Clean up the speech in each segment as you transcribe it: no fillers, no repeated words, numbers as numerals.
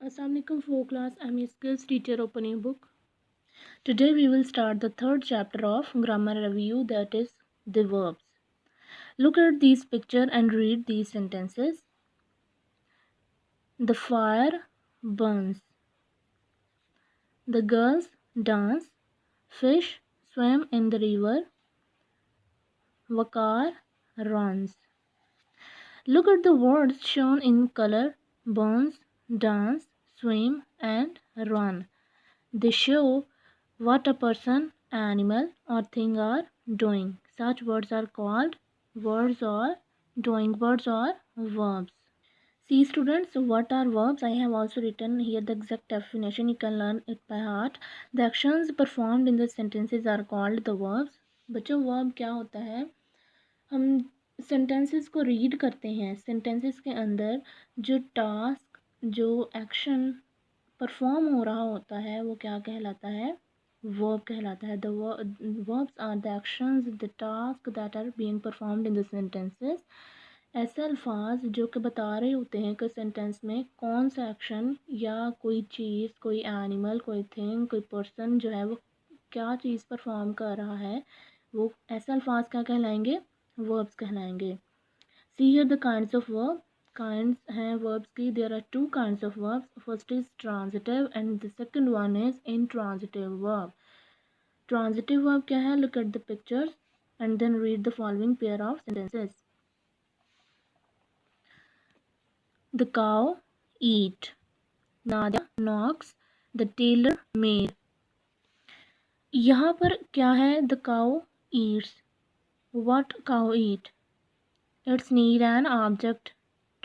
Assalamualaikum for class. I'm your skills teacher opening book. Today we will start the third chapter of grammar review, that is the verbs. Look at these picture and read these sentences. The fire burns. The girls dance. Fish swim in the river. Wakar runs. Look at the words shown in color: burns, dance, swim and run. They show what a person, animal or thing are doing. Such words are called words or doing words or verbs. See students, what are verbs? I have also written here the exact definition. You can learn it by heart. The actions performed in the sentences are called the verbs. बच्चों verb क्या होता है? हम sentences को read करते हैं. Sentences के अंदर जो task, जो action परफॉर्म हो रहा होता है वो क्या कहलाता है? वर्ब कहलाता है. The verbs are the actions, the task that are being performed in the sentences. ऐसे अल्फाज जो कि बता रहे होते हैं कि सेंटेंस में कौन सा एक्शन या कोई चीज़, कोई एनिमल, कोई थिंग, कोई पर्सन जो है वो क्या चीज़ परफॉर्म कर रहा है, वो ऐसे अल्फाज क्या कहलाएंगे? वर्ब्स कहलाएंगे. See here the kinds of verb. Kinds हैं वर्ब्स की. There are two kinds of verbs. First is transitive and the second one is intransitive verb. Transitive verb क्या है? Look at the pictures and then read the following pair of sentences. The cow eat. Nadia knocks. The tailor made. यहाँ पर क्या है? The cow eats. What cow eat? It's need an object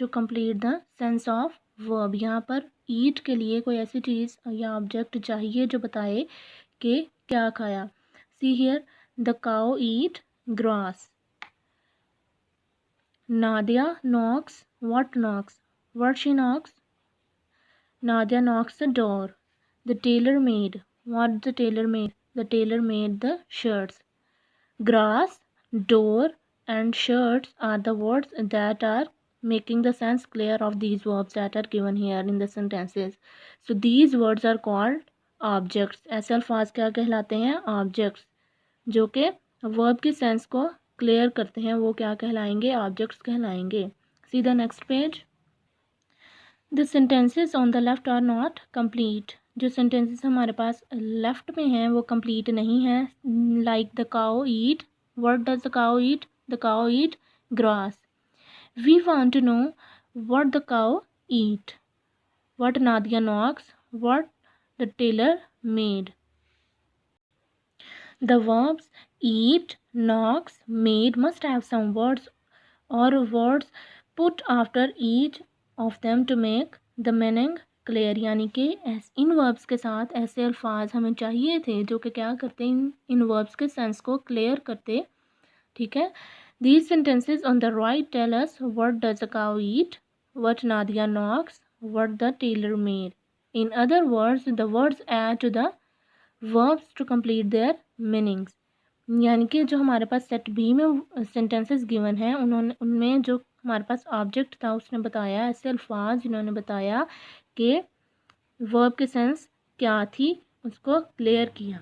to complete the sense of verb. यहाँ पर eat के लिए कोई ऐसी चीज़ या ऑब्जेक्ट चाहिए जो बताए कि क्या खाया. See here, the cow eat grass. Nadia knocks. What knocks? What she knocks? Nadia knocks the door. The tailor made. What the tailor made? The tailor made the shirts. Grass, door and shirts are the words that are making the sense clear of these verbs that are given here in the sentences. So these words are called objects. ऐसे अल्फाज क्या कहलाते हैं? Objects. जो कि verb की sense को clear करते हैं वो क्या कहलाएंगे? Objects कहलाएंगे. See the next page. The sentences on the left are not complete. जो sentences हमारे पास left में हैं वो complete नहीं हैं. Like the cow eat. What does the cow eat? The cow eat grass. We want to know what the cow eat. What Nadia knocks. What the tailor made. The verbs eat, knocks, made must have some words or words put after each of them to make the meaning clear. यानी कि इन verbs के साथ ऐसे अल्फाज हमें चाहिए थे जो कि क्या करते इन verbs के सेंस को क्लियर करते. ठीक है. These sentences on the right tell us what does the cow eat, what Nadia knocks, what the tailor made. In other words, the words add to the verbs to complete their meanings. यानी कि जो हमारे पास set B में sentences given हैं उनमें जो हमारे पास object था उसने बताया, ऐसे अल्फाज जिन्होंने बताया कि वर्ब के सेंस क्या थी उसको क्लियर किया.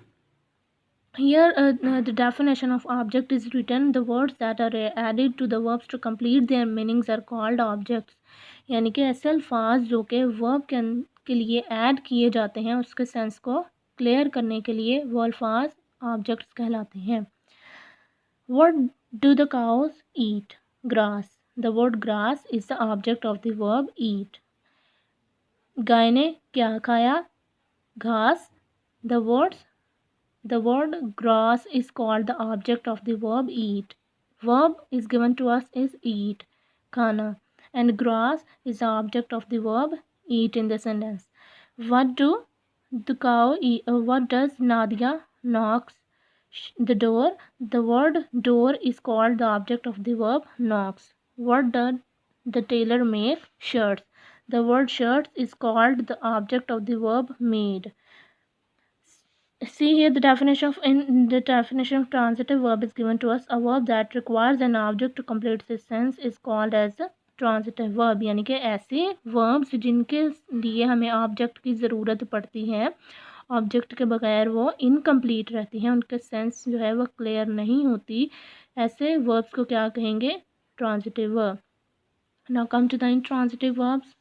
Here the definition of object is written. The words that are added to the verbs to complete their meanings are called objects. यानी कि ऐसे अल्फाज जो कि वर्ब के लिए ऐड किए जाते हैं उसके सेंस को क्लियर करने के लिए वो अल्फाज ऑब्जेक्ट्स कहलाते हैं. What do the cows eat? Grass. The word grass is the object of the verb eat. गाय ने क्या खाया? घास. The word grass is called the object of the verb eat. Verb is given to us is eat, khana, and grass is the object of the verb eat in the sentence. What do the cow eat? What does Nadia knocks the door? The word door is called the object of the verb knocks. What does the tailor make? Shirts. The word shirts is called the object of the verb made. See here the definition of transitive verb is given to us. A verb that requires an object to complete its sense is called as transitive verb, यानी कि ऐसे verbs जिनके लिए हमें object की ज़रूरत पड़ती है, ऑब्जेक्ट के बगैर वो इनकम्प्लीट रहती हैं, उनके सेंस जो है वो क्लियर नहीं होती, ऐसे वर्ब्स को क्या कहेंगे? Transitive verb. Now come to the intransitive verbs.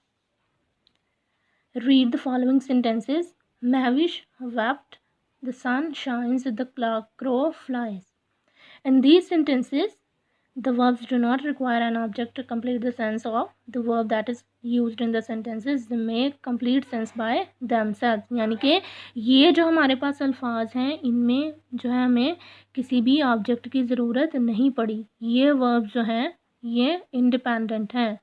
Read the following sentences. Mavish wept, the sun shines, the crow flies. In these sentences, the verbs do not require an object to complete the sense of the verb that is used in the sentences. They make complete sense by themselves. यानी कि ये जो हमारे पास अल्फाज हैं, इनमें जो है हमें किसी भी ऑब्जेक्ट की ज़रूरत नहीं पड़ी। ये वर्ब जो हैं ये इंडिपेंडेंट हैं.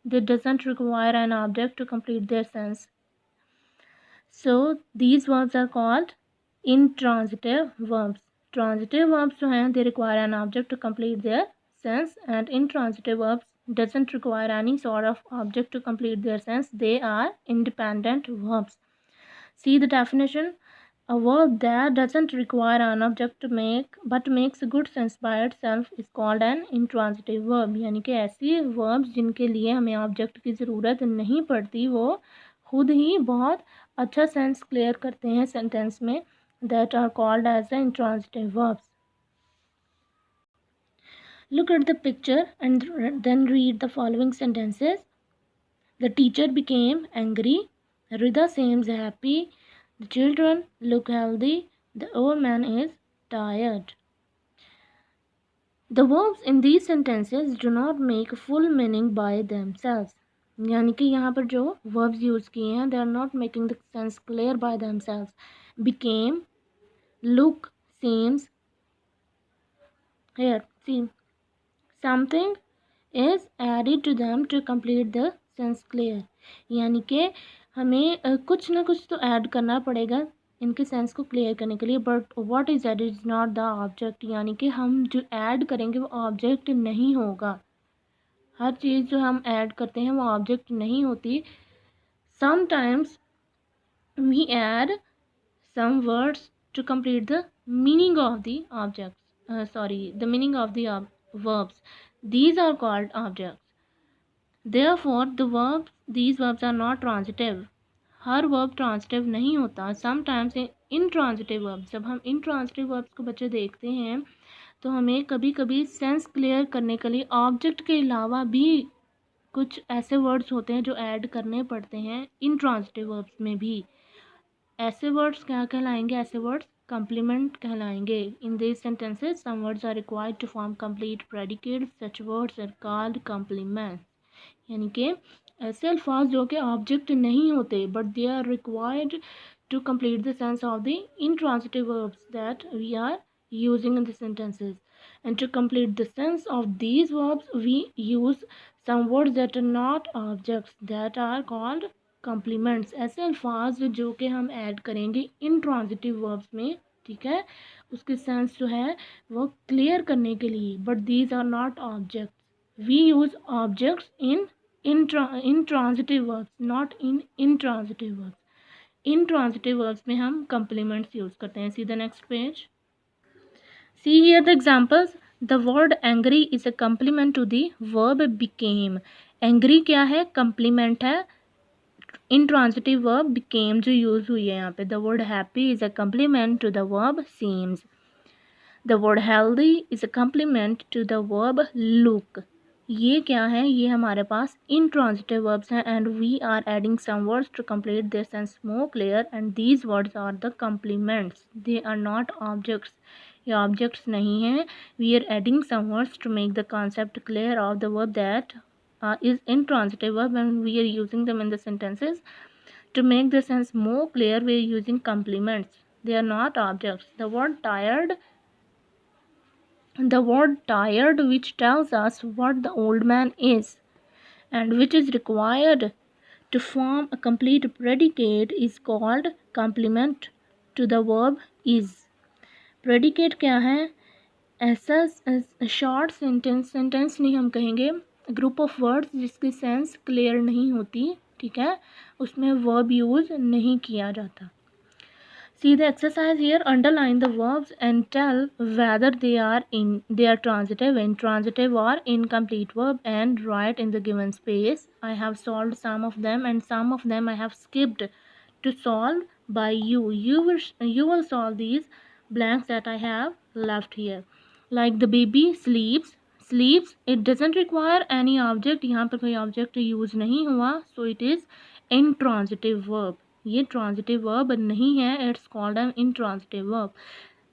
They doesn't require an object to complete their sense. So these verbs are called intransitive verbs. Transitive verbs जो हैं they require an object to complete their sense, and intransitive verbs doesn't require any sort of object to complete their sense. They are independent verbs. See the definition. A verb that doesn't require an object to make but makes good sense by itself is called an intransitive verb. यानी कि ऐसी verbs जिनके लिए हमें object की ज़रूरत नहीं पड़ती, वो खुद ही बहुत अच्छा सेंस क्लियर करते हैं सेंटेंस में, that are called as the intransitive verbs. Look at the picture and then read the following sentences. The teacher became angry. Rida seems happy. The children look healthy. The old man is tired. The verbs in these sentences do not make full meaning by themselves. यानी कि यहाँ पर जो verbs use किए हैं, they are not making the sense clear by themselves. Became, look, seems. Here, see. Something is added to them to complete the sense clear. यानी कि हमें कुछ ना कुछ तो ऐड करना पड़ेगा इनके सेंस को क्लियर करने के लिए, but what is add is not the object. यानी कि हम जो ऐड करेंगे वो ऑब्जेक्ट नहीं होगा. हर चीज़ जो हम ऐड करते हैं वो ऑब्जेक्ट नहीं होती. Sometimes we add some words to complete the meaning of the objects. The meaning of the verbs. These are called objects. Therefore, these verbs are not transitive. Her verb transitive नहीं होता. Sometimes intransitive verbs. जब हम intransitive verbs को बच्चे देखते हैं तो हमें कभी कभी सेंस क्लियर करने के लिए ऑब्जेक्ट के अलावा भी कुछ ऐसे वर्ड्स होते हैं जो ऐड करने पड़ते हैं intransitive verbs में भी. ऐसे वर्ड्स क्या कहलाएंगे? ऐसे वर्ड्स कंप्लीमेंट कहलाएंगे. In this sentences some words are required to form complete predicate. Such words are called complements. यानी कि ऐसे अल्फाज जो कि ऑब्जेक्ट नहीं होते but they are required to complete the sense of the intransitive verbs that we are using in the sentences. And to complete the sense of these verbs we use some words that are not objects that are called complements. ऐसे अल्फाज जो कि हम add करेंगे intransitive verbs में, ठीक है, उसके सेंस जो है वो क्लियर करने के लिए, but these are not objects. We use objects in intransitive verbs, not in intransitive verbs. Intransitive verbs में हम complements यूज करते हैं. See the next page. See here the examples. The word angry is a complement to the verb became. Angry क्या है? Complement है intransitive verb became जो use हुई है यहाँ पे. The word happy is a complement to the verb seems. The word healthy is a complement to the verb look. ये क्या है? ये हमारे पास intransitive verbs हैं and we are adding some words to complete their sense more clear, and these words are the complements. They are not objects. ये objects नहीं हैं. We are adding some words to make the concept clear of the verb that is intransitive verb, and we are using them in the sentences. To make the sense more clear, we are using complements. They are not objects. The word tired, which tells us what the old man is and which is required to form a complete predicate, is called complement to the verb is. Predicate क्या है? ऐसा short sentence नहीं हम कहेंगे, group of words जिसकी sense clear नहीं होती, ठीक है, उसमें वर्ब यूज़ नहीं किया जाता. See the exercise here. Underline the verbs and tell whether they are transitive, intransitive, or incomplete verb, and write in the given space. I have solved some of them, and some of them I have skipped to solve by you. You will solve these blanks that I have left here. Like the baby sleeps. Sleeps, it doesn't require any object. यहाँ पर कोई object use नहीं हुआ, so it is intransitive verb. ये transitive verb नहीं है, it's called an intransitive verb.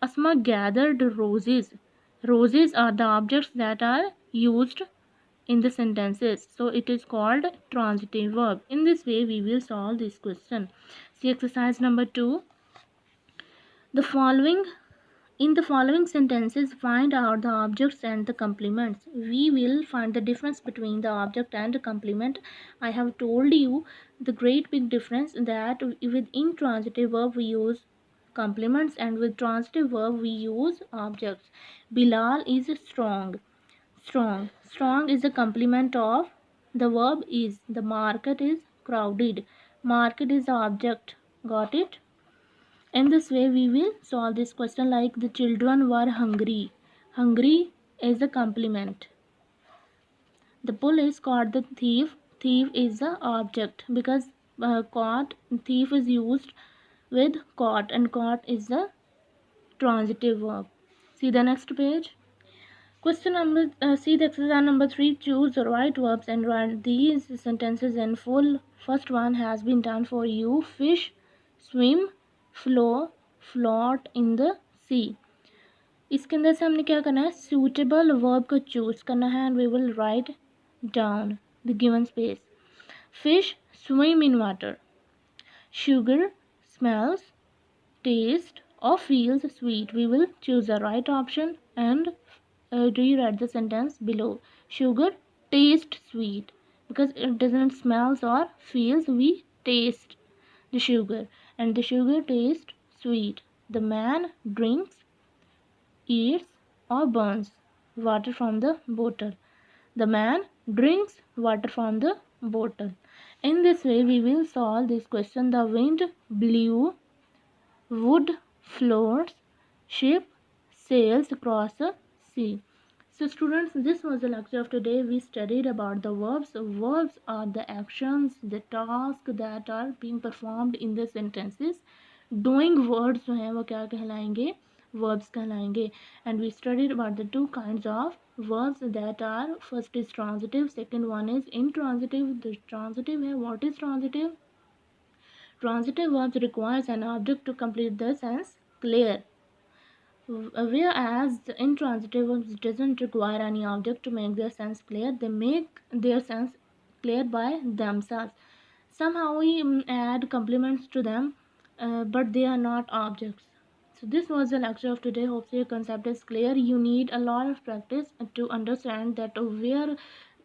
Asma gathered roses. Roses are the objects that are used in the sentences, so it is called transitive verb. In this way we will solve this question. See exercise number 2. The following In the following sentences, find out the objects and the complements. We will find the difference between the object and the complement. I have told you the great big difference that with intransitive verb we use complements and with transitive verb we use objects. Bilal is strong. Strong. Strong is the complement of the verb is. The market is crowded. Market is the object. Got it? In this way we will solve this question. Like the children were hungry. Hungry is the complement. The police caught the thief. Thief is the object because caught, thief is used with caught, and caught is the transitive verb. See the next page. Question number see the exercise number 3. Choose the right verbs and write these sentences in full. First one has been done for you. Fish, swim, flow, float in the sea. इसके अंदर से हमने क्या करना है, suitable verb को choose करना है, and we will write down the given space. Fish swim in water. Sugar smells, taste or feels sweet. We will choose the right option and rewrite the sentence below. Sugar tastes sweet because it doesn't smells or feels. We taste the sugar, and the sugar tastes sweet. The man drinks, eats or burns water from the bottle. The man drinks water from the bottle. In this way we will solve this question. The wind blew, wood floats, ship sails across the sea. So students, this was the lecture of today. We studied about the verbs. Verbs are the actions, the tasks that are being performed in the sentences. Doing words जो हैं वो क्या कहलाएंगे, verbs कहलाएंगे. And we studied about the two kinds of verbs that are, first is transitive, second one is intransitive. The transitive है, what is transitive? Transitive verbs requires an object to complete the sense clear, whereas the intransitive verbs doesn't require any object to make their sense clear. They make their sense clear by themselves. Somehow we add complements to them, but they are not objects. So this was the lecture of today. Hope your concept is clear. You need a lot of practice to understand that where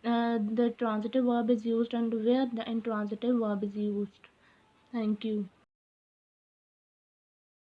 the transitive verb is used and where the intransitive verb is used. Thank you.